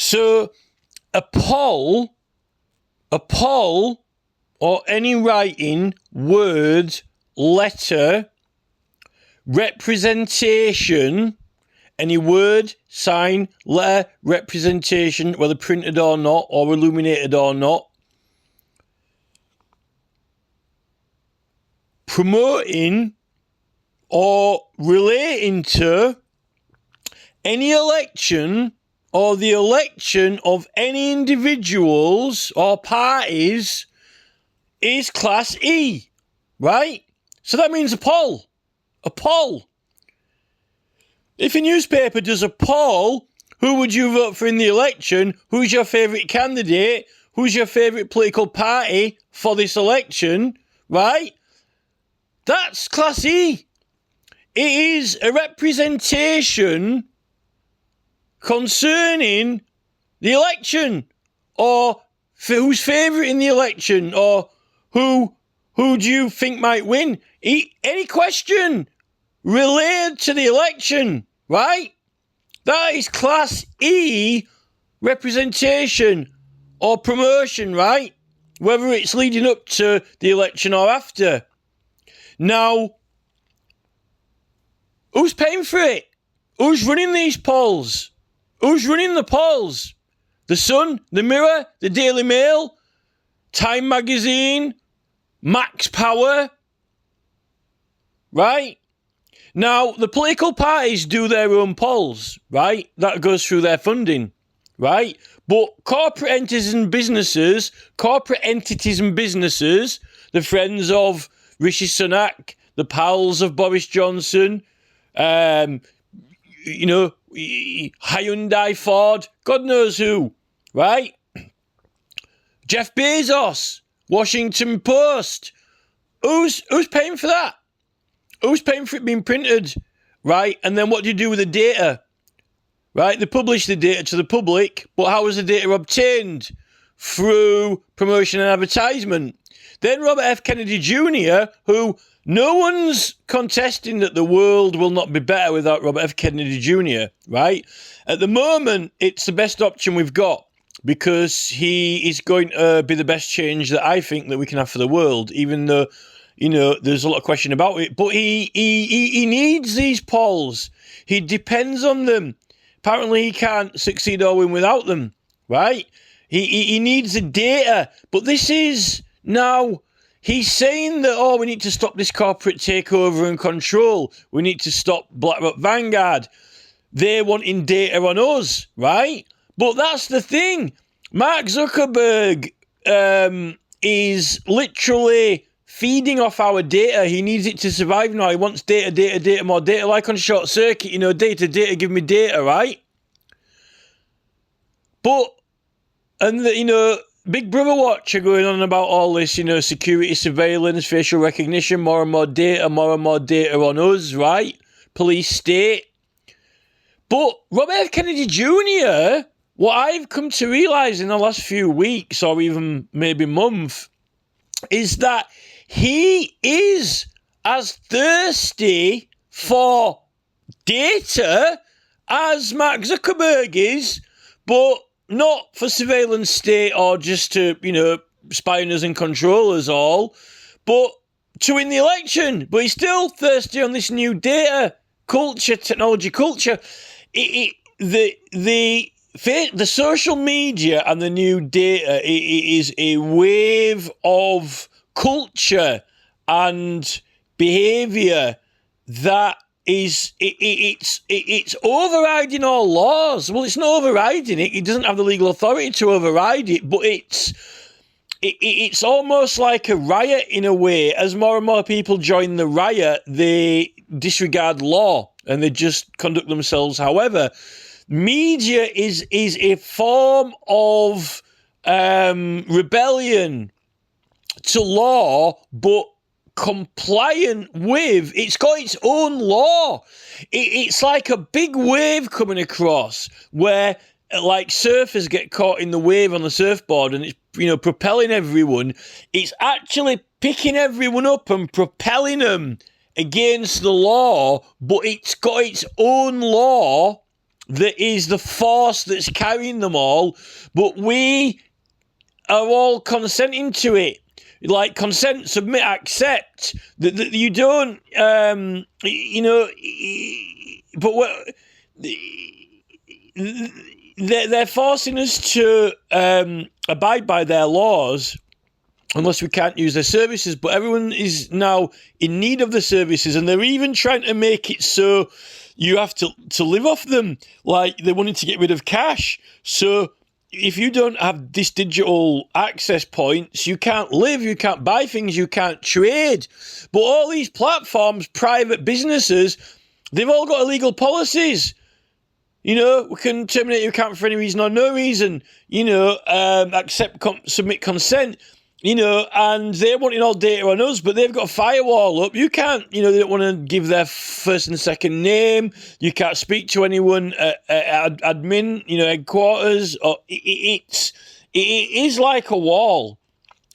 So a poll, or any writing, word, letter, representation, any word, sign, letter, representation, whether printed or not, or illuminated or not, promoting or relating to any election or the election of any individuals or parties is Class E, right? So that means a poll. A poll. If a newspaper does a poll, who would you vote for in the election? Who's your favourite candidate? Who's your favourite political party for this election? Right? That's Class E. It is a representation concerning the election, or for who's favourite in the election, or who do you think might win? Any question related to the election, right? That is Class E representation or promotion, right? Whether it's leading up to the election or after. Now, who's paying for it? Who's running these polls? Who's running the polls? The Sun, the Mirror, the Daily Mail, Time Magazine, Max Power, right? Now, the political parties do their own polls, right? That goes through their funding, right? But corporate entities and businesses, the friends of Rishi Sunak, the pals of Boris Johnson, Hyundai, Ford, God knows who, right? Jeff Bezos, Washington Post. Who's paying for that? Who's paying for it being printed, right? And then what do you do with the data, right? They publish the data to the public, but how is the data obtained? Through promotion and advertisement. Then Robert F. Kennedy Jr., who no one's contesting that the world will not be better without Robert F. Kennedy Jr., right? At the moment, it's the best option we've got because he is going to be the best change that I think that we can have for the world, even though, there's a lot of question about it. But he needs these polls. He depends on them. Apparently, he can't succeed or win without them, right? He needs the data. But this is now... He's saying that, we need to stop this corporate takeover and control. We need to stop BlackRock Vanguard. They're wanting data on us, right? But that's the thing. Mark Zuckerberg is literally feeding off our data. He needs it to survive now. He wants data, more data. Like on Short Circuit, data, give me data, right? But, Big Brother Watch are going on about all this, security, surveillance, facial recognition, more and more data on us, right? Police state. But Robert F. Kennedy Jr., what I've come to realise in the last few weeks, or even maybe month, is that he is as thirsty for data as Mark Zuckerberg is, but not for surveillance state or just to, spy on us and control us all, but to win the election. But he's still thirsty on this new data culture, technology culture. The social media and the new data is a wave of culture and behaviour that it's overriding all laws. Well, it's not overriding it. It doesn't have the legal authority to override it, but it's almost like a riot in a way. As more and more people join the riot, they disregard law and they just conduct themselves. However, media is a form of rebellion to law, but compliant with, it's got its own law. It's like a big wave coming across where, like, surfers get caught in the wave on the surfboard and it's, propelling everyone. It's actually picking everyone up and propelling them against the law, but it's got its own law that is the force that's carrying them all, but we are all consenting to it. Like, consent, submit, accept. That you don't, but they're forcing us to abide by their laws unless we can't use their services. But everyone is now in need of the services, and they're even trying to make it so you have to live off them. Like, they wanted to get rid of cash. So if you don't have this digital access points, you can't live, you can't buy things, you can't trade. But all these platforms, private businesses, they've all got illegal policies. We can terminate your account for any reason or no reason, accept, submit consent, and they're wanting all data on us, but they've got a firewall up. You can't, they don't want to give their first and second name. You can't speak to anyone at admin, headquarters. Or it is like a wall.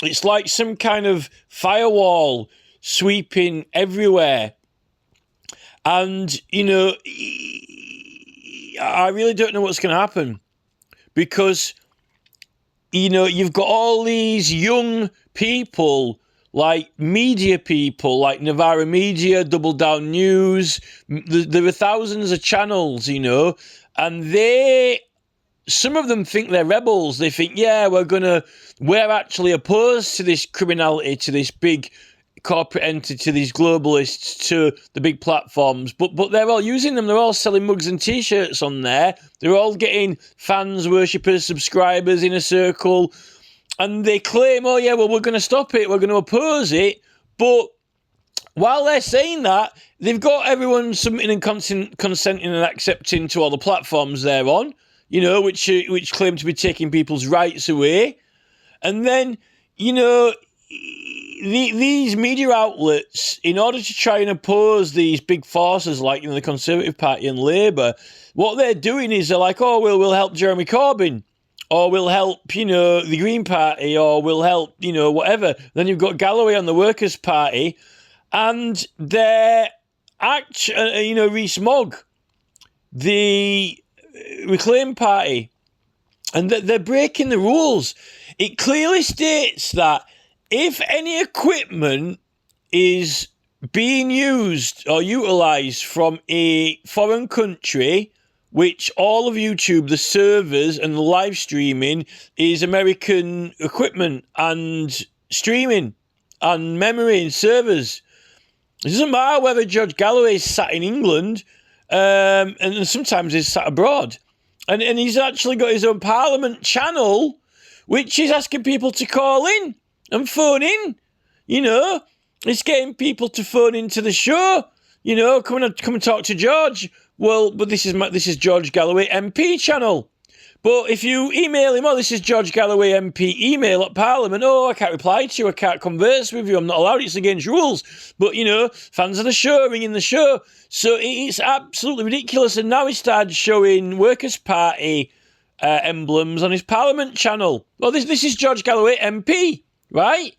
It's like some kind of firewall sweeping everywhere. And, I really don't know what's going to happen, because you've got all these young people, like media people, like Novara Media, Double Down News. There are thousands of channels, and some of them think they're rebels. They think, we're actually opposed to this criminality, to this big corporate entity, to these globalists, to the big platforms, but they're all using them. They're all selling mugs and t-shirts on there. They're all getting fans, worshippers, subscribers in a circle, and they claim, we're going to stop it, we're going to oppose it. But while they're saying that, they've got everyone submitting and consenting and accepting to all the platforms they're on, which claim to be taking people's rights away. And then, these media outlets, in order to try and oppose these big forces like the Conservative Party and Labour, what they're doing is they're like, we'll help Jeremy Corbyn, or we'll help, the Green Party, or we'll help, whatever. Then you've got Galloway on the Workers' Party, and they're Rees-Mogg, the Reclaim Party, and they're breaking the rules. It clearly states that if any equipment is being used or utilised from a foreign country, which all of YouTube, the servers and the live streaming is American equipment and streaming and memory and servers. It doesn't matter whether George Galloway is sat in England and sometimes he's sat abroad. And he's actually got his own Parliament channel, which is asking people to call in and phone in. It's getting people to phone into the show. Come and talk to George. Well, but this is George Galloway MP channel. But if you email him, this is George Galloway MP email at Parliament. I can't reply to you. I can't converse with you. I'm not allowed. It's against rules. But, fans of the show, ringing the show. So it's absolutely ridiculous. And now he started showing Workers' Party emblems on his Parliament channel. Well, this is George Galloway MP, right?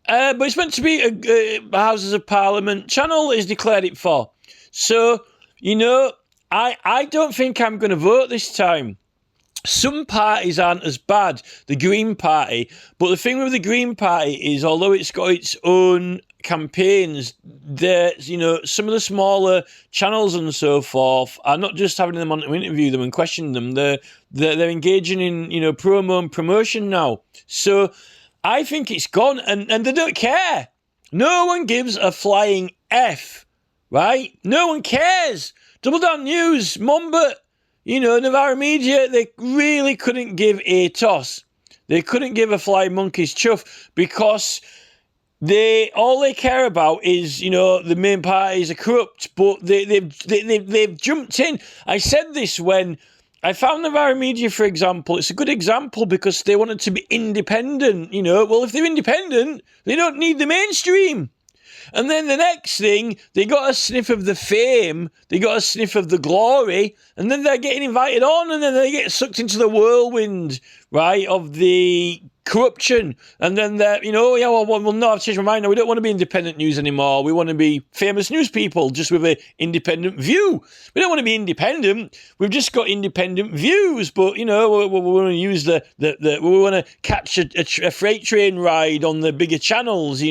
But it's meant to be a Houses of Parliament channel that he's declared it for. So, I don't think I'm going to vote this time. Some parties aren't as bad, the Green Party, but the thing with the Green Party is, although it's got its own campaigns, some of the smaller channels and so forth are not just having them on to interview them and question them. They're engaging in promo and promotion now. So I think it's gone, and they don't care. No one gives a flying F, right? No one cares. Double Down News, Mumbet, Novara Media, they really couldn't give a toss. They couldn't give a flying monkey's chuff, because all they care about is, the main parties are corrupt, but they've jumped in. I said this when I found Novara Media, for example. It's a good example because they wanted to be independent, Well, if they're independent, they don't need the mainstream. And then the next thing, they got a sniff of the fame, they got a sniff of the glory, and then they're getting invited on, and then they get sucked into the whirlwind, right, of the corruption. And then they're, oh yeah, well, no, I've changed my mind. No, we don't want to be independent news anymore. We want to be famous news people, just with an independent view. We don't want to be independent. We've just got independent views, but we want to use we want to catch a freight train ride on the bigger channels.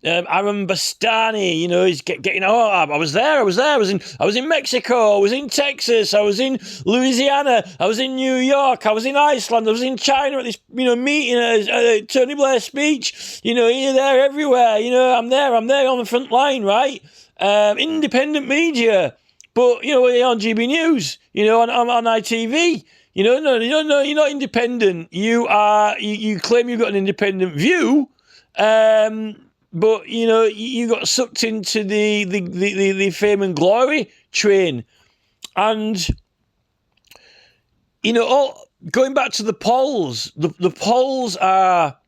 Aaron Bastani, he's getting. Oh, I was there. I was in Mexico. I was in Texas. I was in Louisiana. I was in New York. I was in Iceland. I was in China at this, meeting at Tony Blair's speech. Here, there, everywhere. I'm there on the front line, right? Independent media, but on GB News, on ITV. No, you're not independent. You claim you've got an independent view. But, you got sucked into the fame and glory train. And, going back to the polls, the polls are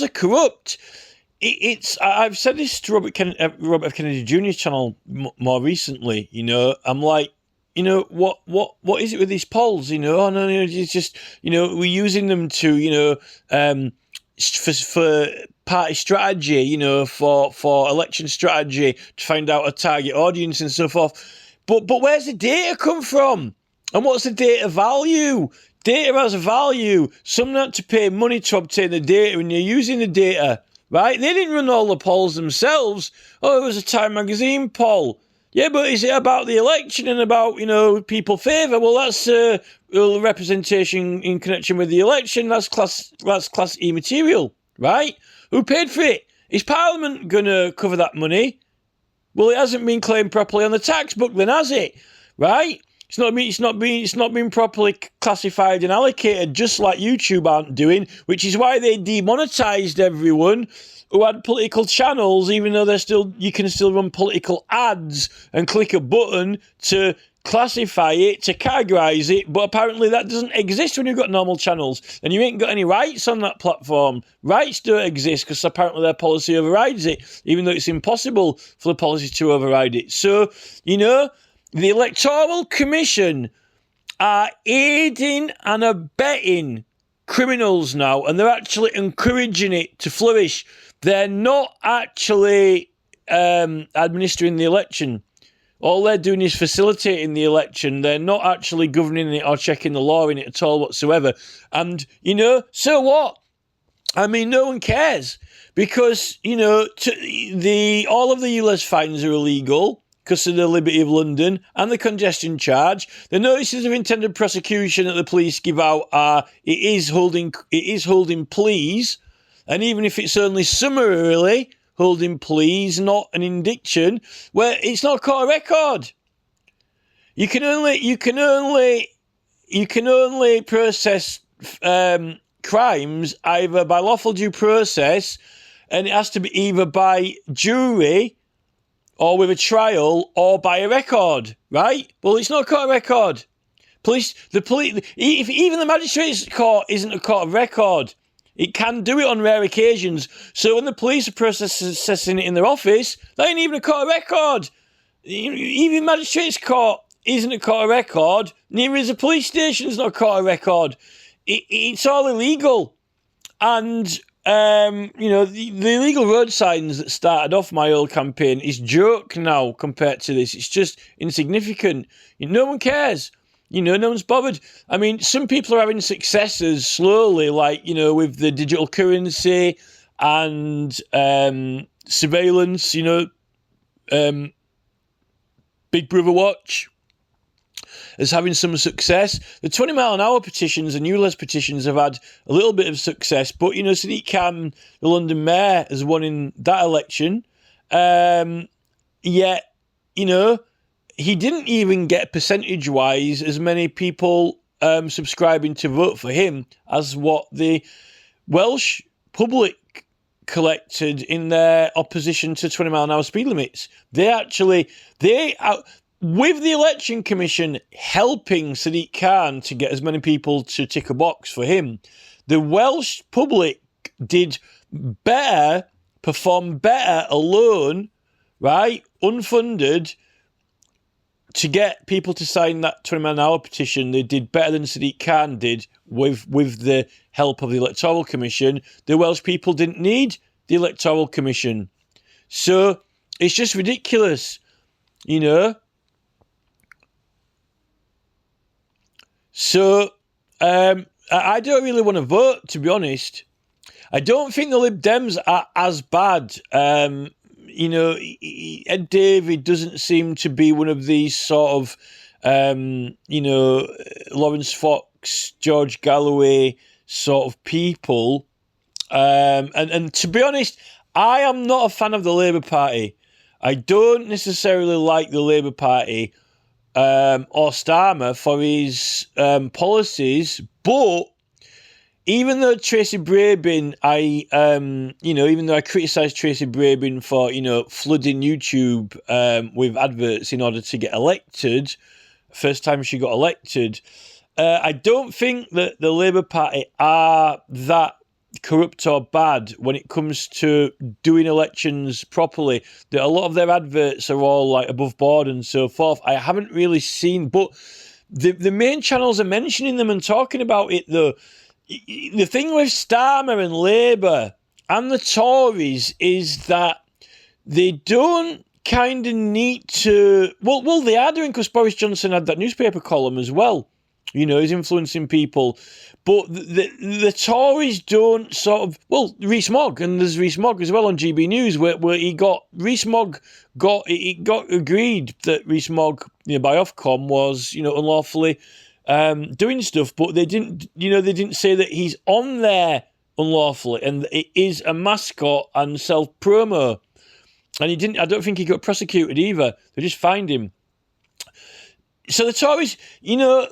corrupt. I've said this to Robert F. Kennedy Jr.'s channel more recently, I'm like, what is it with these polls, no, it's just, we're using them to, for party strategy, for election strategy, to find out a target audience and so forth. But where's the data come from? And what's the data value? Data has a value. Some had to pay money to obtain the data, and you're using the data, right? They didn't run all the polls themselves. Oh, it was a Time magazine poll. Yeah, but is it about the election and about, people favour? Well, that's representation in connection with the election. That's class E material, right? Who paid for it? Is Parliament going to cover that money? Well, it hasn't been claimed properly on the tax book, then has it? Right? It's not been properly classified and allocated, just like YouTube aren't doing, which is why they demonetised everyone who had political channels, even though you can still run political ads and click a button to classify it, to categorise it, but apparently that doesn't exist when you've got normal channels, and you ain't got any rights on that platform. Rights don't exist because apparently their policy overrides it, even though it's impossible for the policy to override it. So, the Electoral Commission are aiding and abetting criminals now, and they're actually encouraging it to flourish. They're not actually administering the election. All they're doing is facilitating the election. They're not actually governing it or checking the law in it at all whatsoever. And, so what? I mean, no one cares because, all of the ULEZ fines are illegal because of the Liberty of London and the congestion charge. The notices of intended prosecution that the police give out it is holding pleas. And even if it's only summarily holding pleas, not an indiction, where it's not a court of record. You can only process crimes either by lawful due process, and it has to be either by jury or with a trial or by a record, right? Well, it's not a court of record. Even the magistrate's court isn't a court of record. It can do it on rare occasions. So when the police are processing it in their office, that ain't even a court of record. Even magistrate's court isn't a court of record. Neither is a police station. It's not a court of record. It's all illegal. And, the illegal road signs that started off my old campaign is joke now compared to this. It's just insignificant. No one cares. No one's bothered. I mean, some people are having successes slowly, like, with the digital currency and surveillance, Big Brother Watch is having some success. The 20 mile an hour petitions and ULEZ petitions have had a little bit of success, but, Sadiq Khan, the London mayor, has won in that election. Yet, he didn't even get percentage-wise as many people subscribing to vote for him as what the Welsh public collected in their opposition to 20 mile an hour speed limits. With the Election Commission helping Sadiq Khan to get as many people to tick a box for him, the Welsh public did better, performed better alone, right, unfunded, to get people to sign that 20 mile an hour petition, they did better than Sadiq Khan did with the help of the Electoral Commission. The Welsh people didn't need the Electoral Commission. So it's just ridiculous, you know. So I don't really want to vote, to be honest. I don't think the Lib Dems are as bad. You know, Ed Davey doesn't seem to be one of these sort of, you know, Lawrence Fox, George Galloway sort of people. And to be honest, I am not a fan of the Labour Party. I don't necessarily like the Labour Party or Starmer for his policies, but even though Tracy Brabin, even though I criticised Tracy Brabin for, you know, flooding YouTube with adverts in order to get elected, first time she got elected, I don't think that the Labour Party are that corrupt or bad when it comes to doing elections properly. That a lot of their adverts are all like above board and so forth. I haven't really seen, but the main channels are mentioning them and talking about it though. The thing with Starmer and Labour and the Tories is that they don't kind of need to... Well, they are doing, because Boris Johnson had that newspaper column as well. You know, he's influencing people. But the Tories don't sort of... Well, Rees-Mogg, and there's Rees-Mogg as well on GB News, where he got... Rees-Mogg got... It got agreed that Rees-Mogg, you know, by Ofcom was, you know, unlawfully doing stuff, but they didn't, you know, they didn't say that he's on there unlawfully, and it is a mascot and self-promo. And he didn't, I don't think he got prosecuted either. They just fined him. So the Tories, you know,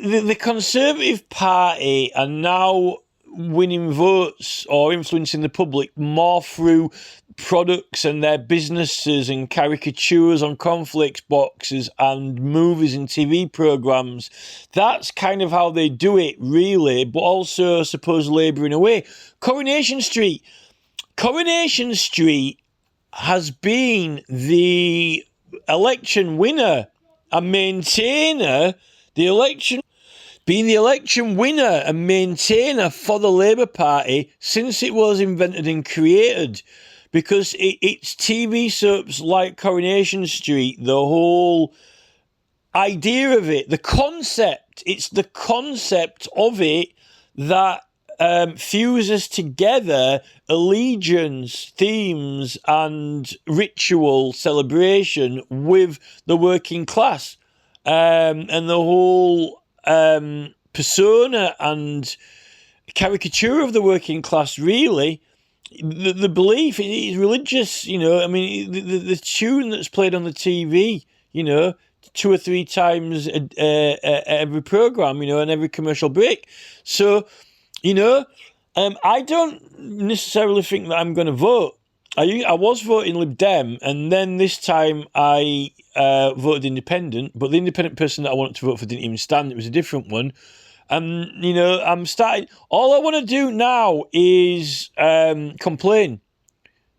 the Conservative Party are now winning votes or influencing the public more through products and their businesses and caricatures on cornflakes boxes and movies and TV programmes. That's kind of how they do it, really, but also, I suppose, labouring away. Coronation Street has been the election winner and maintainer, being the election winner and maintainer for the Labour Party since it was invented and created. Because it's TV soaps like Coronation Street, the whole idea of it, the concept, it's the concept of it that fuses together allegiance, themes, and ritual celebration with the working class. And the whole persona and caricature of the working class, really. The belief is religious, you know. I mean, the tune that's played on the TV, you know, 2 or 3 times every programme, you know, and every commercial break. So, you know, I don't necessarily think that I'm going to vote. I was voting Lib Dem, and then this time I voted Independent, but the independent person that I wanted to vote for didn't even stand. It was a different one. You know, all I want to do now is complain.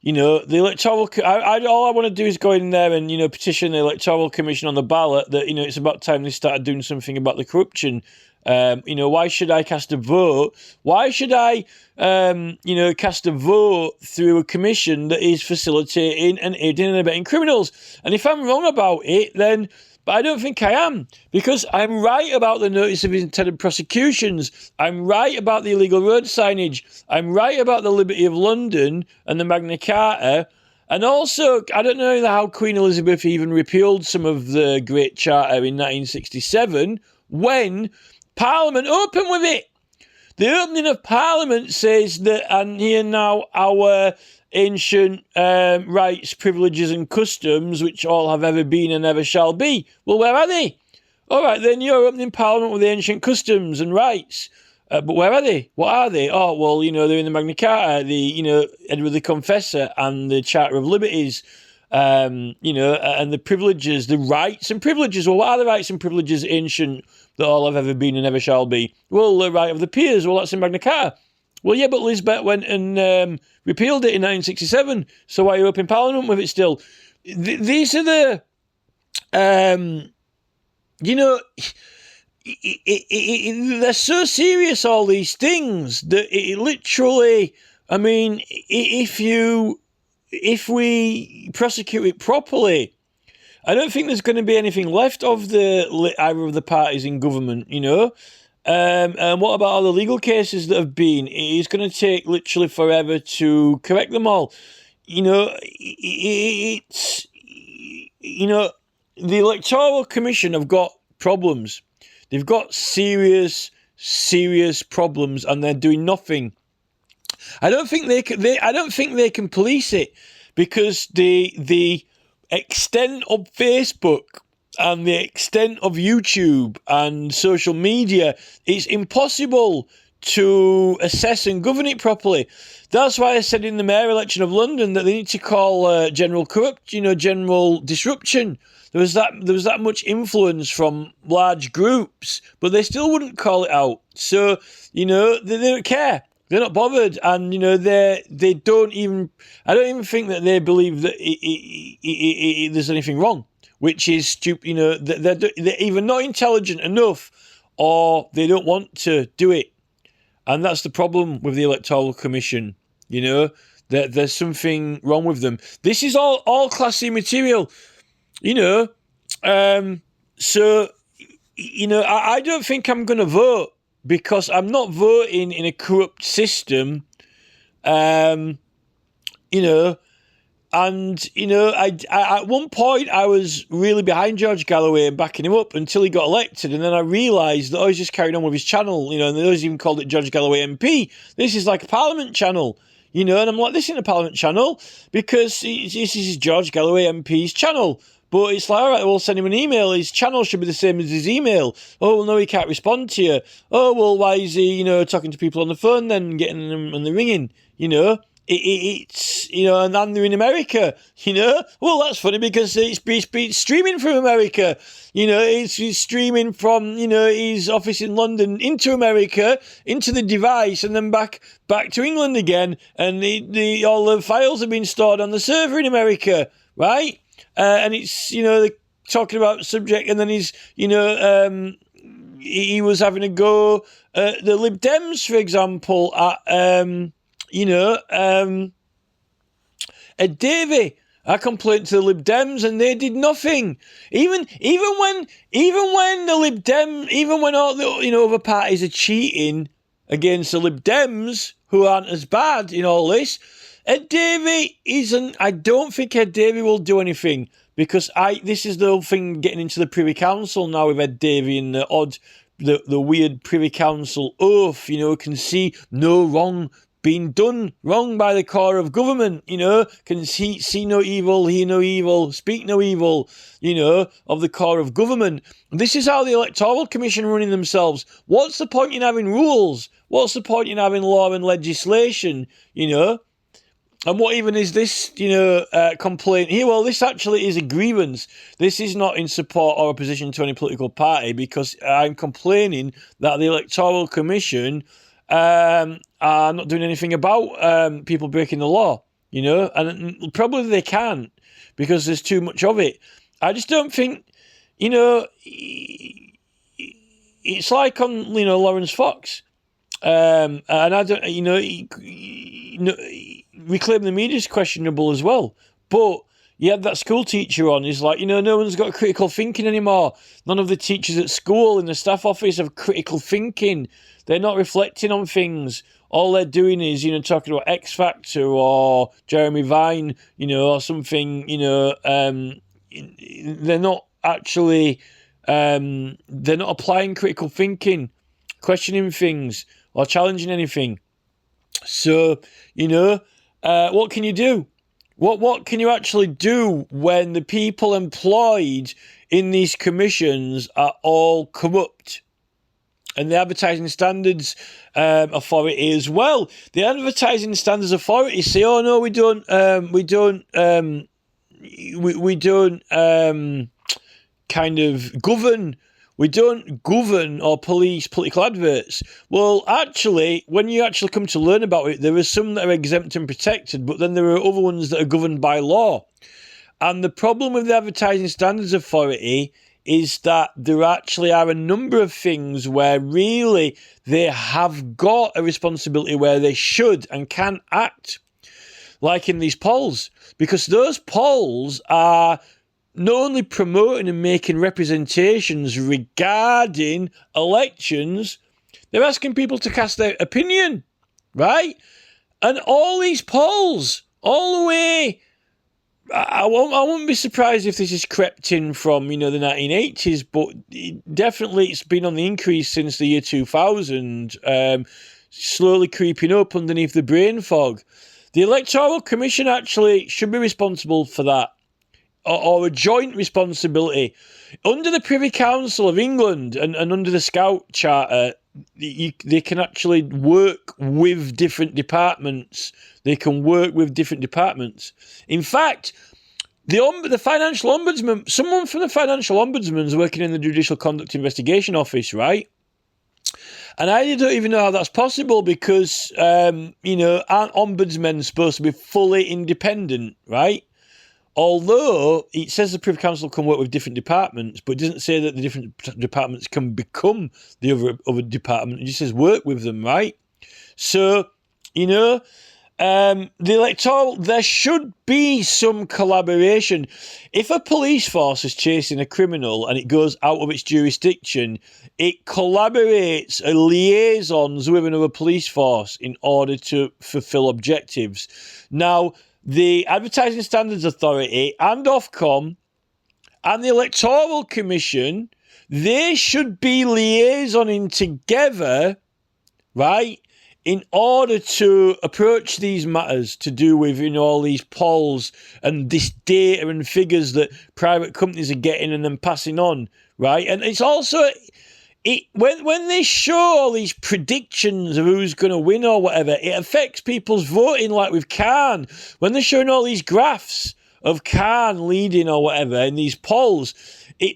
You know, the electoral... all I want to do is go in there and, you know, petition the Electoral Commission on the ballot that, you know, it's about time they started doing something about the corruption. You know, why should I cast a vote? Why should I, you know, cast a vote through a commission that is facilitating and aiding and abetting criminals? And if I'm wrong about it, then... But I don't think I am, because I'm right about the notice of intended prosecutions. I'm right about the illegal road signage. I'm right about the Liberty of London and the Magna Carta. And also, I don't know how Queen Elizabeth even repealed some of the Great Charter in 1967 when Parliament opened with it. The opening of Parliament says that, and here now our ancient rights, privileges and customs, which all have ever been and ever shall be. Well, where are they? All right, then you're opening Parliament with the ancient customs and rights. But where are they? What are they? Oh, well, you know, they're in the Magna Carta, the, you know, Edward the Confessor and the Charter of Liberties, you know, and the privileges, the rights and privileges. Well, what are the rights and privileges ancient that all have ever been and ever shall be? Well, the right of the peers. Well, that's in Magna Carta. Well, yeah, but Lisbeth went and repealed it in 1967, so why are you up in Parliament with it still? These are the you know, they're so serious, all these things, that it literally, I mean, if we prosecute it properly, I don't think there's going to be anything left of either of the parties in government, you know. And what about all the legal cases that have been? It's going to take literally forever to correct them all. You know, it's, you know, the Electoral Commission have got problems. They've got serious problems, and they're doing nothing. I don't think they can police it, because the extent of Facebook and the extent of YouTube and social media, it's impossible to assess and govern it properly. That's why I said in the mayor election of London that they need to call general disruption. There was that much influence from large groups, but they still wouldn't call it out. So, you know, they don't care. They're not bothered, and you know they don't even. I don't even think that they believe that there's anything wrong, which is stupid. You know, they're either not intelligent enough, or they don't want to do it, and that's the problem with the Electoral Commission. You know, there's something wrong with them. This is all Class C material. You know, so you know, I don't think I'm going to vote, because I'm not voting in a corrupt system, you know, and, you know, I at one point I was really behind George Galloway and backing him up until he got elected, and then I realised that I was just carrying on with his channel, you know, and they always even called it George Galloway MP. This is like a Parliament channel, you know, and I'm like, this isn't a Parliament channel, because this is George Galloway MP's channel. But it's like, all right, we'll send him an email. His channel should be the same as his email. Oh, well, no, he can't respond to you. Oh, well, why is he, you know, talking to people on the phone then, getting them on the ringing, you know? It's, you know, and they're in America, you know? Well, that's funny, because it's streaming from America. You know, it's streaming from, you know, his office in London into America, into the device, and then back to England again. And all the files have been stored on the server in America, right? And it's, you know, they're talking about subject, and then he's, you know, he was having a go at the Lib Dems, for example, at, you know, Ed Davey. I complained to the Lib Dems, and they did nothing. Even when the Lib Dem, even when all the, you know, other parties are cheating against the Lib Dems, who aren't as bad in all this, Ed Davey isn't. I don't think Ed Davey will do anything, because this is the whole thing getting into the Privy Council now with Ed Davey and the weird Privy Council oath. You know, can see no wrong being done wrong by the core of government. You know, can see no evil, hear no evil, speak no evil. You know, of the core of government. This is how the Electoral Commission are running themselves. What's the point in having rules? What's the point in having law and legislation? You know. And what even is this, you know, complaint here? Well, this actually is a grievance. This is not in support or opposition to any political party, because I'm complaining that the Electoral Commission are not doing anything about people breaking the law, you know, and probably they can't, because there's too much of it. I just don't think, you know, it's like on, you know, Lawrence Fox. And I don't, you know, reclaim the media is questionable as well. But you had that school teacher on. He's like, you know, no one's got critical thinking anymore. None of the teachers at school in the staff office have critical thinking. They're not reflecting on things. All they're doing is, you know, talking about X Factor or Jeremy Vine, you know, or something, you know. They're not actually, they're not applying critical thinking, questioning things, or challenging anything. So, you know, what can you do? What can you actually do when the people employed in these commissions are all corrupt? And the Advertising Standards Authority as well. The Advertising Standards Authority say, "Oh no, we don't kind of govern." We don't govern or police political adverts. Well, actually, when you actually come to learn about it, there are some that are exempt and protected, but then there are other ones that are governed by law. And the problem with the Advertising Standards Authority is that there actually are a number of things where really they have got a responsibility where they should and can act, like in these polls, because those polls are not only promoting and making representations regarding elections, they're asking people to cast their opinion, right? And all these polls, all the way, I won't be surprised if this is crept in from, the 1980s, but definitely it's been on the increase since the year 2000, slowly creeping up underneath the brain fog. The Electoral Commission actually should be responsible for that, or a joint responsibility. Under the Privy Council of England and under the Scout Charter, they can actually work with different departments. They can work with different departments. In fact, the Financial Ombudsman, someone from the Financial Ombudsman is working in the Judicial Conduct Investigation Office, right? And I don't even know how that's possible because, aren't ombudsmen supposed to be fully independent, right? Although it says the Privy Council can work with different departments, but it doesn't say that the different departments can become the other department. It just says work with them, right? So, the electoral, there should be some collaboration. If a police force is chasing a criminal and it goes out of its jurisdiction, it collaborates and liaisons with another police force in order to fulfill objectives. Now, the Advertising Standards Authority and Ofcom and the Electoral Commission, they should be liaisoning together, right, in order to approach these matters to do with, all these polls and this data and figures that private companies are getting and then passing on, right? And it's also, when they show all these predictions of who's going to win or whatever, it affects people's voting, like with Khan. When they're showing all these graphs of Khan leading or whatever in these polls,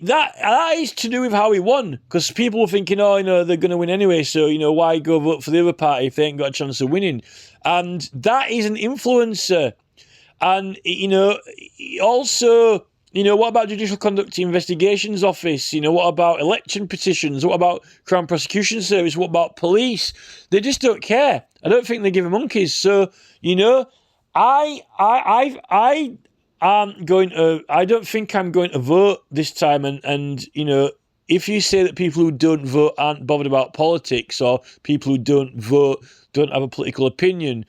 that is to do with how he won, because people were thinking, they're going to win anyway, so, why go vote for the other party if they ain't got a chance of winning? And that is an influencer. And, also, what about Judicial Conduct Investigations Office? What about election petitions? What about Crown Prosecution Service? What about police? They just don't care. I don't think they give a monkeys. So, I don't think I'm going to vote this time. And if you say that people who don't vote aren't bothered about politics, or people who don't vote don't have a political opinion,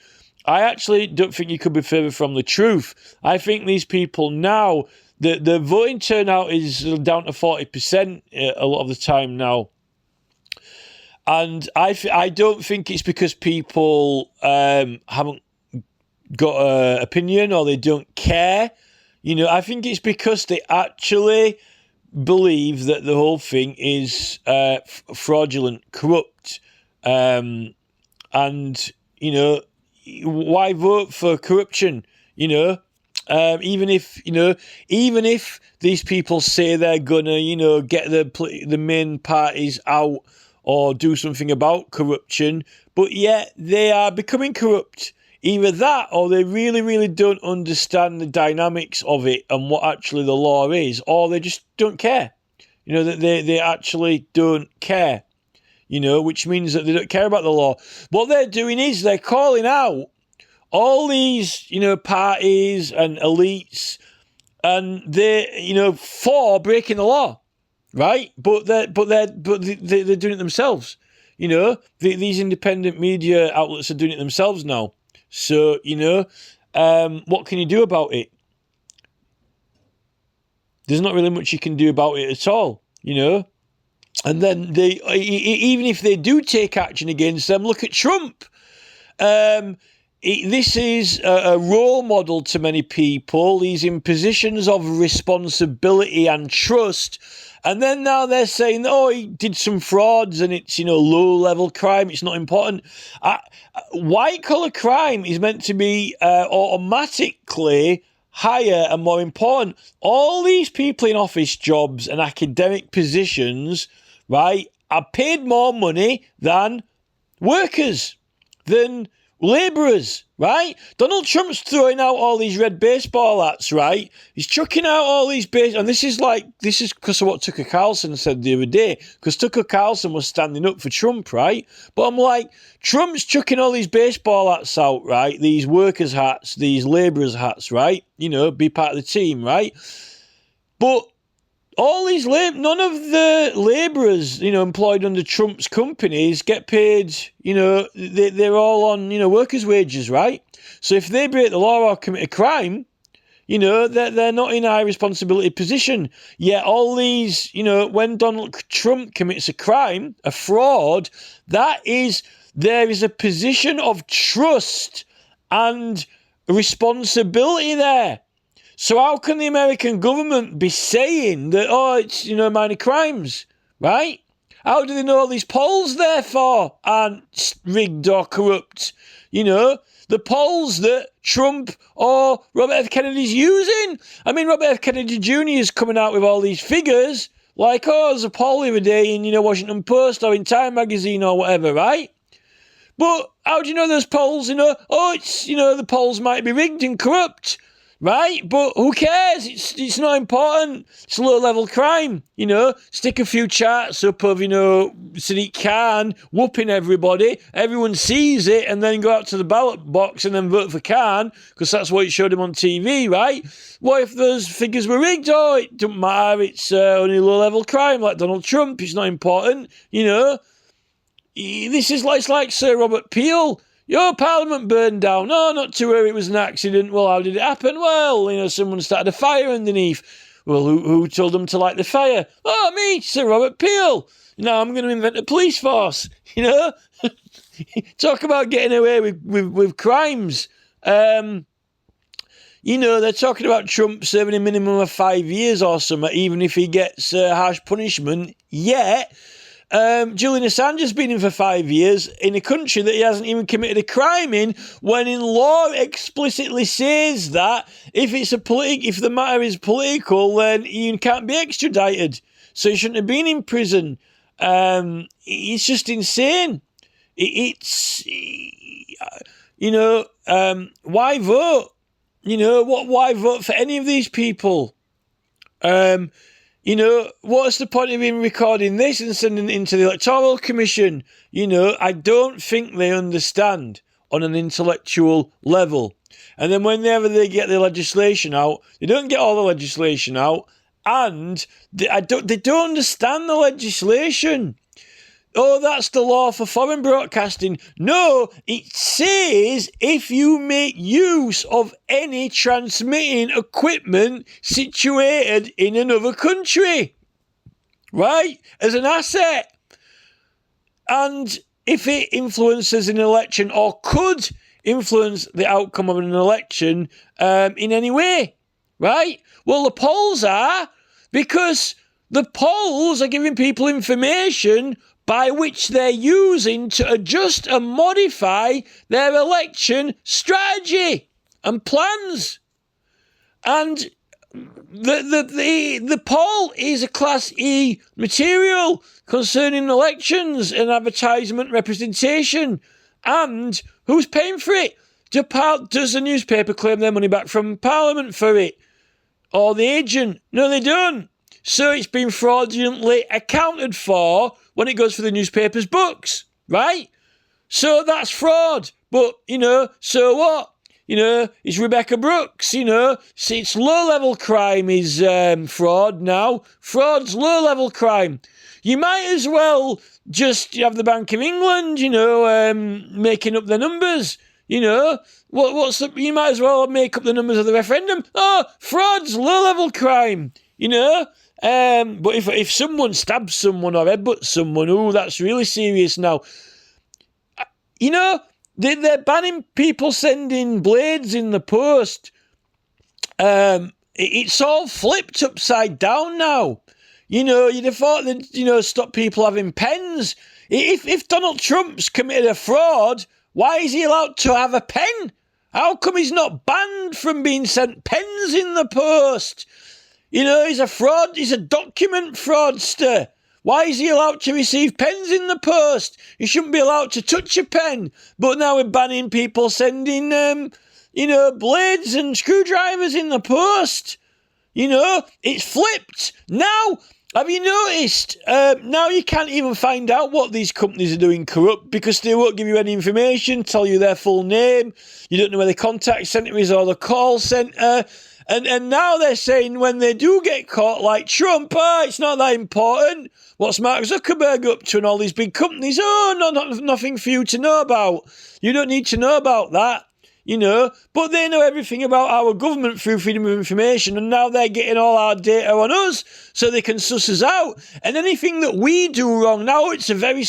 I actually don't think you could be further from the truth. I think these people now, the voting turnout is down to 40% a lot of the time now. And I don't think it's because people haven't got an opinion or they don't care. I think it's because they actually believe that the whole thing is fraudulent, corrupt. And, why vote for corruption? Even if these people say they're gonna, get the main parties out or do something about corruption, but yet they are becoming corrupt. Either that, or they really, really don't understand the dynamics of it and what actually the law is, or they just don't care. That they actually don't care. Which means that they don't care about the law. What they're doing is they're calling out all these, parties and elites, and they, for breaking the law, right? But they're doing it themselves. These independent media outlets are doing it themselves now. So, what can you do about it? There's not really much you can do about it at all, And then even if they do take action against them, look at Trump. This is a role model to many people. He's in positions of responsibility and trust. And then now they're saying, he did some frauds and it's, low-level crime. It's not important. White-collar crime is meant to be automatically higher and more important. All these people in office jobs and academic positions, right, are paid more money than workers, than labourers, right? Donald Trump's throwing out all these red baseball hats, right? He's chucking out all these and this is because of what Tucker Carlson said the other day, because Tucker Carlson was standing up for Trump, right? But I'm like, Trump's chucking all these baseball hats out, right? These workers' hats, these labourers' hats, right? Be part of the team, right? But all these none of the labourers, employed under Trump's companies get paid, they're all on, workers' wages, right? So if they break the law or commit a crime, they're not in a high responsibility position. Yet all these, when Donald Trump commits a crime, a fraud, there is a position of trust and responsibility there. So how can the American government be saying that, it's, minor crimes, right? How do they know all these polls, therefore, aren't rigged or corrupt? The polls that Trump or Robert F. Kennedy's using. I mean, Robert F. Kennedy Jr. is coming out with all these figures, like, there's a poll the other day in, Washington Post or in Time magazine or whatever, right? But how do you know those polls, it's, the polls might be rigged and corrupt. Right, but who cares? It's not important. It's low-level crime, Stick a few charts up of, Sadiq Khan whooping everybody. Everyone sees it and then go out to the ballot box and then vote for Khan because that's what it showed him on TV, right? What if those figures were rigged? It doesn't matter. It's only low-level crime like Donald Trump. It's not important, This is like Sir Robert Peel. Your Parliament burned down. No, not to worry, it was an accident. Well, how did it happen? Well, someone started a fire underneath. Well, who told them to light the fire? Oh, me, Sir Robert Peel. Now I'm going to invent a police force, Talk about getting away with crimes. They're talking about Trump serving a minimum of 5 years or something, even if he gets harsh punishment. Yet, Julian Assange has been in for 5 years in a country that he hasn't even committed a crime in, when in law explicitly says that if the matter is political, then he can't be extradited. So he shouldn't have been in prison. It's just insane. Why vote? Why vote for any of these people? What's the point of him recording this and sending it into the Electoral Commission? I don't think they understand on an intellectual level. And then whenever they get the legislation out, they don't get all the legislation out, and they don't understand the legislation. Oh, that's the law for foreign broadcasting. No, it says if you make use of any transmitting equipment situated in another country, right, as an asset, and if it influences an election or could influence the outcome of an election in any way, right? Well, the polls are, because the polls are giving people information by which they're using to adjust and modify their election strategy and plans. And the poll is a Class E material concerning elections and advertisement representation. And who's paying for it? Does the newspaper claim their money back from Parliament for it? Or the agent? No, they don't. So it's been fraudulently accounted for when it goes for the newspaper's books, right? So that's fraud. But, so what? It's Rebecca Brooks, it's low-level crime is fraud now. Fraud's low-level crime. You might as well just have the Bank of England, making up the numbers, you might as well make up the numbers of the referendum. Oh, fraud's low-level crime, But if someone stabs someone or headbutts someone, that's really serious now. They're banning people sending blades in the post. It's all flipped upside down now. You'd have thought that, stop people having pens. If Donald Trump's committed a fraud, why is he allowed to have a pen? How come he's not banned from being sent pens in the post? He's a fraud. He's a document fraudster. Why is he allowed to receive pens in the post? He shouldn't be allowed to touch a pen. But now we're banning people sending, blades and screwdrivers in the post. It's flipped. Now, have you noticed? Now you can't even find out what these companies are doing corrupt because they won't give you any information, tell you their full name. You don't know where the contact centre is or the call centre. And now they're saying when they do get caught, like Trump, it's not that important. What's Mark Zuckerberg up to and all these big companies? Nothing for you to know about. You don't need to know about that. But they know everything about our government through freedom of information, and now they're getting all our data on us so they can suss us out. And anything that we do wrong, now it's a very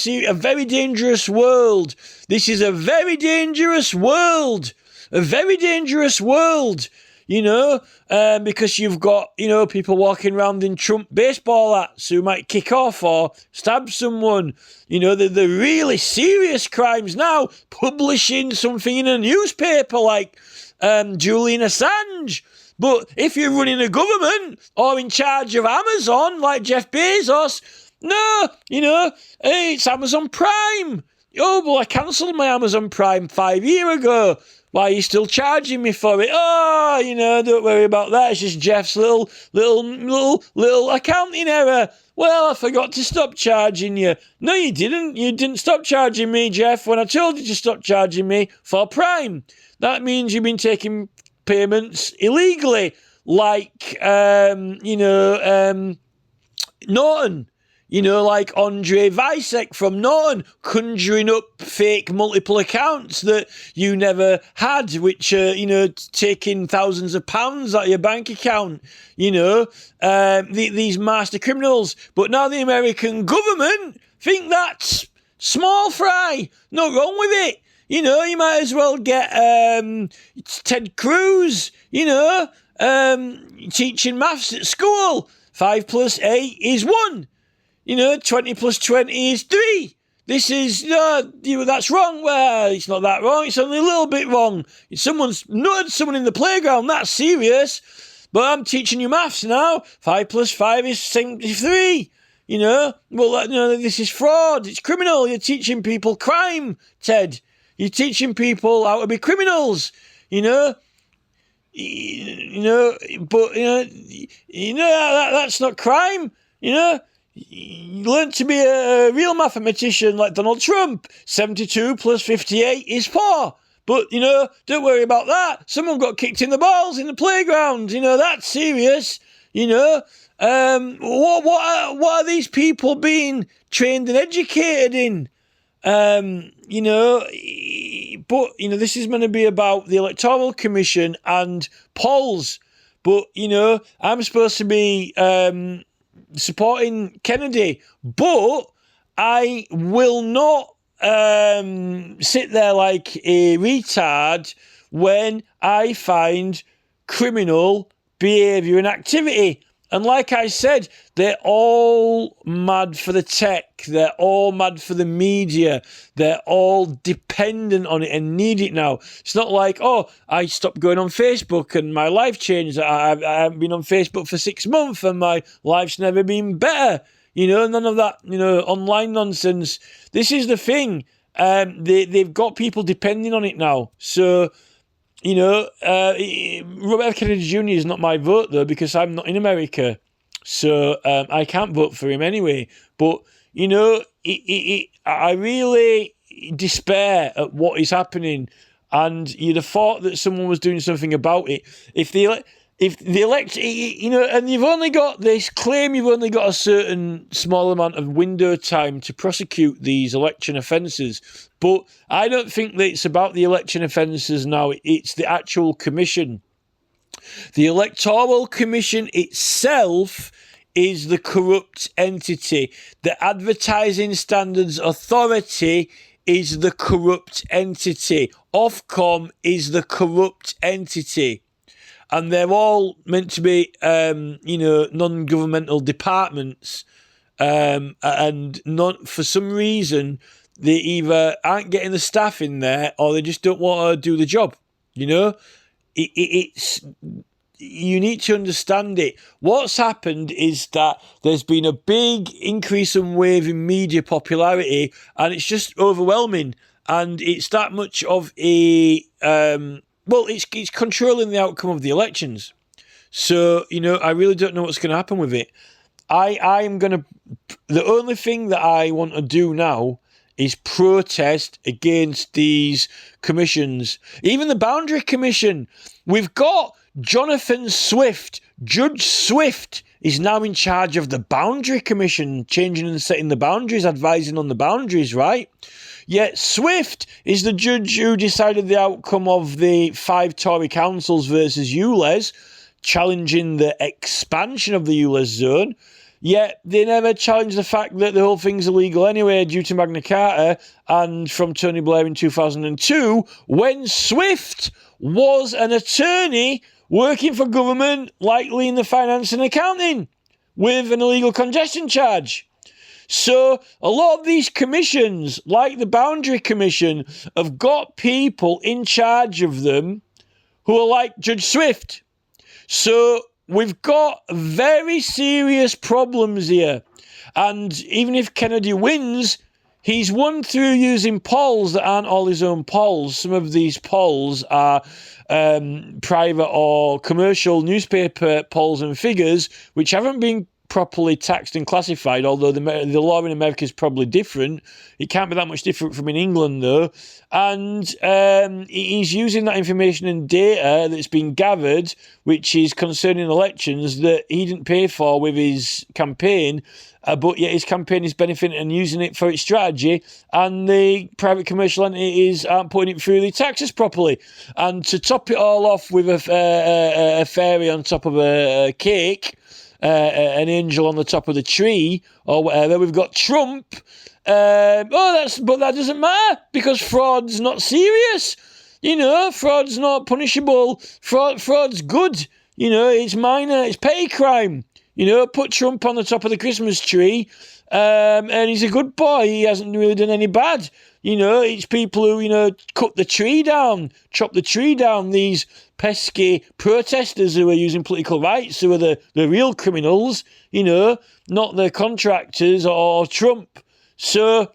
dangerous world. This is a very dangerous world. A very dangerous world. Because you've got, people walking around in Trump baseball hats who might kick off or stab someone. The really serious crimes now, publishing something in a newspaper like Julian Assange. But if you're running a government or in charge of Amazon like Jeff Bezos, no, it's Amazon Prime. Oh, well, I cancelled my Amazon Prime 5 years ago. Why are you still charging me for it? Don't worry about that. It's just Jeff's little accounting error. Well, I forgot to stop charging you. No, you didn't. You didn't stop charging me, Jeff, when I told you to stop charging me for Prime. That means you've been taking payments illegally, like, Norton. Like Andre Vicek from Norton, conjuring up fake multiple accounts that you never had, which are, taking thousands of pounds out of your bank account, these master criminals. But now the American government think that's small fry. No wrong with it. You might as well get Ted Cruz, teaching maths at school. 5 + 8 is 1. 20 + 20 is 3. This is, that's wrong. Well, it's not that wrong. It's only a little bit wrong. Someone's nutted someone in the playground. That's serious. But I'm teaching you maths now. 5 + 5 is 73. This is fraud. It's criminal. You're teaching people crime, Ted. You're teaching people how to be criminals. That's not crime. You learn to be a real mathematician like Donald Trump. 72 + 58 is 4. But, don't worry about that. Someone got kicked in the balls in the playground. That's serious. What are these people being trained and educated in? This is going to be about the Electoral Commission and polls. But, I'm supposed to be supporting Kennedy, but I will not sit there like a retard when I find criminal behaviour and activity. And like I said, they're all mad for the tech. They're all mad for the media. They're all dependent on it and need it now. It's not like, I stopped going on Facebook and my life changed. I haven't been on Facebook for 6 months and my life's never been better. None of that, online nonsense. This is the thing. They've got people depending on it now. So, Robert F. Kennedy Jr. is not my vote, though, because I'm not in America. So I can't vote for him anyway. But, I really despair at what is happening. And you'd have thought that someone was doing something about it. If the election, and you've only got a certain small amount of window time to prosecute these election offences. But I don't think that it's about the election offences now. It's the actual commission. The Electoral Commission itself is the corrupt entity. The Advertising Standards Authority is the corrupt entity. Ofcom is the corrupt entity. And they're all meant to be, non-governmental departments. And not for some reason, they either aren't getting the staff in there or they just don't want to do the job. It's you need to understand it. What's happened is that there's been a big increase and wave in media popularity, and it's just overwhelming. And it's that much of a it's controlling the outcome of the elections. So I really don't know what's going to happen with it. The only thing that I want to do now is protest against these commissions. Even the Boundary Commission. We've got Jonathan Swift. Judge Swift is now in charge of the Boundary Commission, changing and setting the boundaries, advising on the boundaries, right? Yet Swift is the judge who decided the outcome of the 5 Tory councils versus ULEZ, challenging the expansion of the ULEZ zone. Yet they never challenged the fact that the whole thing's illegal anyway due to Magna Carta and from Tony Blair in 2002, when Swift was an attorney working for government, likely in the finance and accounting, with an illegal congestion charge. So a lot of these commissions, like the Boundary Commission, have got people in charge of them who are like Judge Swift. So we've got very serious problems here. And even if Kennedy wins, he's won through using polls that aren't all his own polls. Some of these polls are private or commercial newspaper polls and figures, which haven't been properly taxed and classified, although the law in America is probably different. It can't be that much different from in England, though. And he's using that information and data that's been gathered, which is concerning elections, that he didn't pay for with his campaign, but yet his campaign is benefiting and using it for its strategy, and the private commercial entities aren't putting it through the taxes properly. And to top it all off with a fairy on top of a cake, an angel on the top of the tree or whatever, we've got Trump. But that doesn't matter because fraud's not serious. Fraud's not punishable. Fraud's good. It's minor. It's petty crime. Put Trump on the top of the Christmas tree, and he's a good boy. He hasn't really done any bad. It's people who, cut the tree down, chop the tree down, these pesky protesters who are using political rights, who are the real criminals, not the contractors or Trump. So,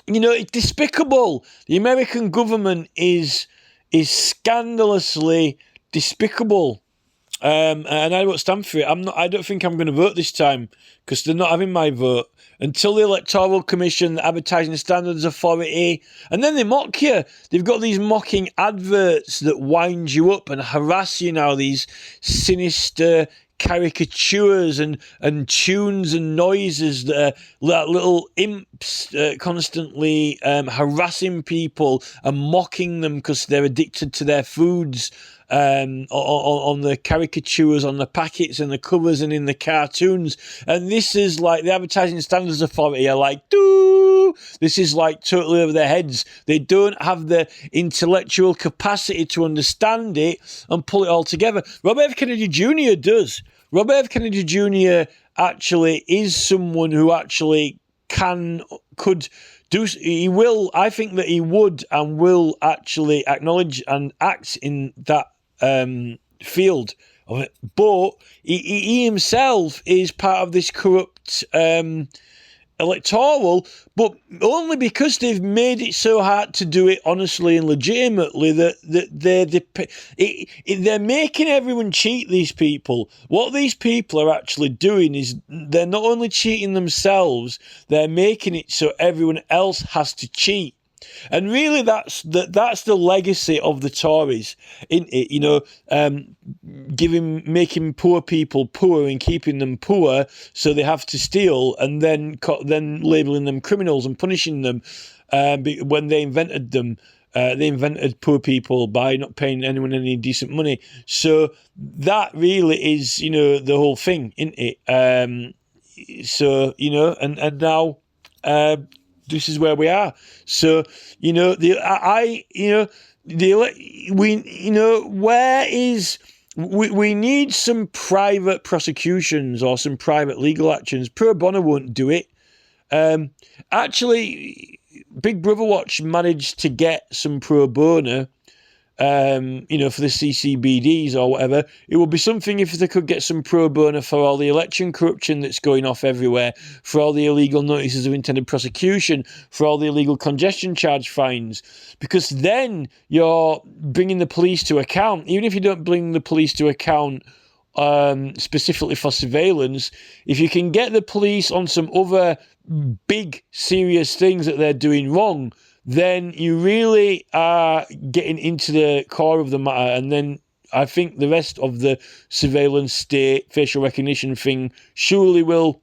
it's despicable. The American government is scandalously despicable. And I won't stand for it. I don't think I'm going to vote this time because they're not having my vote until the Electoral Commission, the Advertising Standards Authority, and then they mock you. They've got these mocking adverts that wind you up and harass you now. These sinister caricatures and tunes and noises that are like little imps constantly harassing people and mocking them because they're addicted to their foods. On the caricatures, on the packets and the covers and in the cartoons. And this is like the Advertising Standards Authority are like, doo! This is like totally over their heads. They don't have the intellectual capacity to understand it and pull it all together. Robert F. Kennedy Jr. does. Robert F. Kennedy Jr. actually is someone who actually could do. He will. I think that he would and will actually acknowledge and act in that field of it. But he himself is part of this corrupt electoral, but only because they've made it so hard to do it honestly and legitimately that they're making everyone cheat, these people. What these people are actually doing is they're not only cheating themselves, they're making it so everyone else has to cheat. And really, that's the legacy of the Tories, isn't it? Making poor people poor and keeping them poor, so they have to steal, and then labelling them criminals and punishing them. When they invented them, they invented poor people by not paying anyone any decent money. So that really is, the whole thing, isn't it? And now. This is where we are. So, we need some private prosecutions or some private legal actions. Pro bono won't do it. Actually, Big Brother Watch managed to get some pro bono for the CCBDs or whatever. It would be something if they could get some pro bono for all the election corruption that's going off everywhere, for all the illegal notices of intended prosecution, for all the illegal congestion charge fines, because then you're bringing the police to account. Even if you don't bring the police to account specifically for surveillance, if you can get the police on some other big, serious things that they're doing wrong, then you really are getting into the core of the matter. And then I think the rest of the surveillance state, facial recognition thing surely will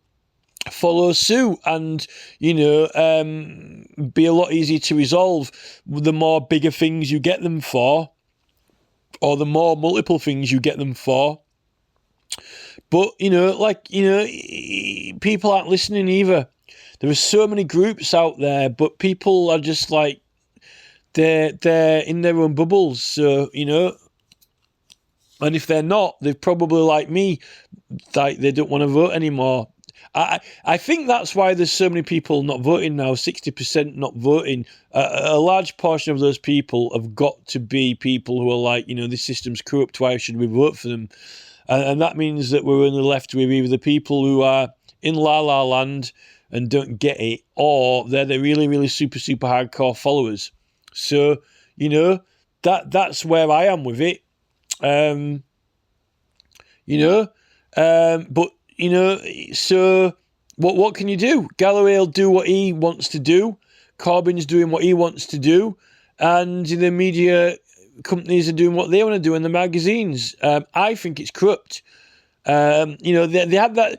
follow suit and, be a lot easier to resolve the more bigger things you get them for, or the more multiple things you get them for. But, people aren't listening either. There are so many groups out there, but people are just like, they're in their own bubbles. So, and if they're not, they're probably like me, like they don't want to vote anymore. I think that's why there's so many people not voting now, 60% not voting. A large portion of those people have got to be people who are like, this system's corrupt, why should we vote for them? And that means that we're only left with either the people who are in la-la land and don't get it, or they're the really, really super, super hardcore followers. So, that's where I am with it. So what can you do? Galloway will do what he wants to do. Corbyn's doing what he wants to do. And the media companies are doing what they want to do in the magazines. I think it's corrupt. They had that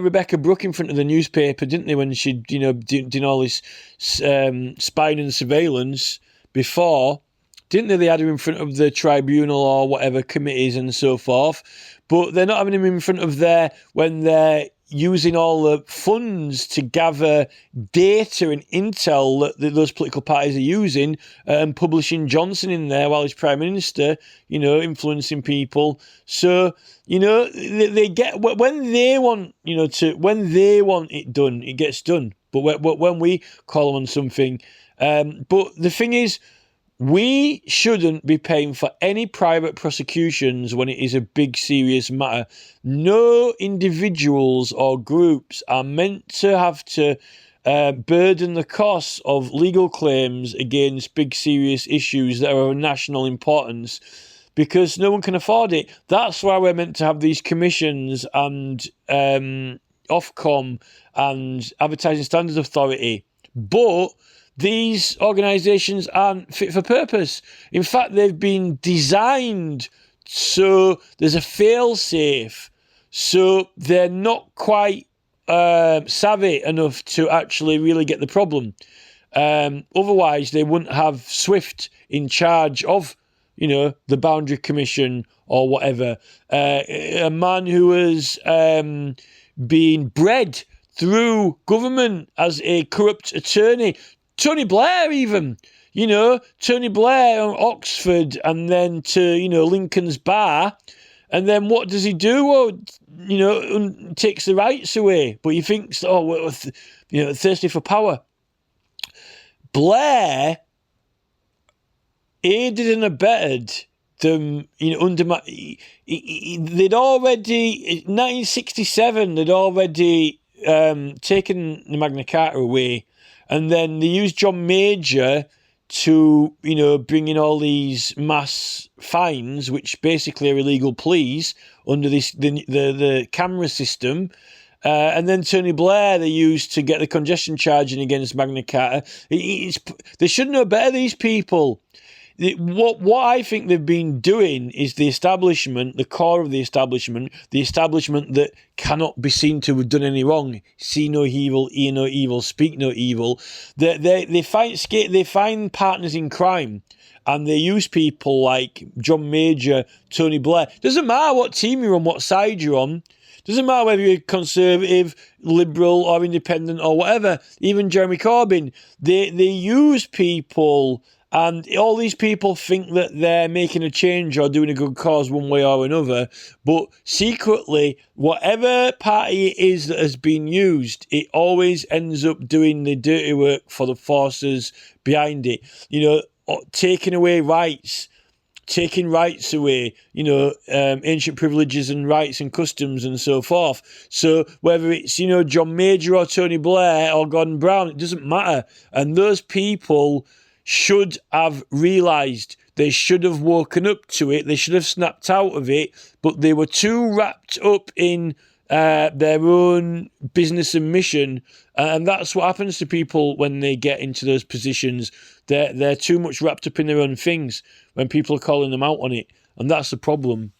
Rebecca Brooke in front of the newspaper, didn't they, when she did all this spying and surveillance before, didn't they? They had her in front of the tribunal or whatever committees and so forth, but they're not having him in front of there when they're using all the funds to gather data and intel that those political parties are using, and publishing Johnson in there while he's Prime Minister, influencing people. So, they get, when they want, when they want it done, it gets done. But when we call on something, but the thing is, we shouldn't be paying for any private prosecutions when it is a big, serious matter. No individuals or groups are meant to have to burden the costs of legal claims against big, serious issues that are of national importance, because no one can afford it. That's why we're meant to have these commissions and Ofcom and Advertising Standards Authority. But these organisations aren't fit for purpose. In fact, they've been designed so there's a fail-safe, so they're not quite savvy enough to actually really get the problem. Otherwise, they wouldn't have Swift in charge of, the Boundary Commission or whatever. A man who was being bred through government as a corrupt attorney. Tony Blair even, Tony Blair on Oxford and then to, Lincoln's Bar. And then what does he do? Well, takes the rights away. But he thinks, thirsty for power. Blair aided and abetted them, they'd already, in 1967, they'd already taken the Magna Carta away. And then they used John Major to, bring in all these mass fines, which basically are illegal pleas under the camera system. And then Tony Blair they used to get the congestion charging against Magna Carta. They should know better, these people. What I think they've been doing is the establishment, the core of the establishment that cannot be seen to have done any wrong. See no evil, hear no evil, speak no evil. They find partners in crime, and they use people like John Major, Tony Blair. Doesn't matter what team you're on, what side you're on. Doesn't matter whether you're Conservative, Liberal or Independent or whatever. Even Jeremy Corbyn, they use people. And all these people think that they're making a change or doing a good cause one way or another. But secretly, whatever party it is that has been used, it always ends up doing the dirty work for the forces behind it. taking away rights, taking rights away, ancient privileges and rights and customs and so forth. So whether it's, John Major or Tony Blair or Gordon Brown, it doesn't matter. And those people should have realised, they should have woken up to it, they should have snapped out of it, but they were too wrapped up in their own business and mission, and that's what happens to people when they get into those positions. They're too much wrapped up in their own things when people are calling them out on it, and that's the problem.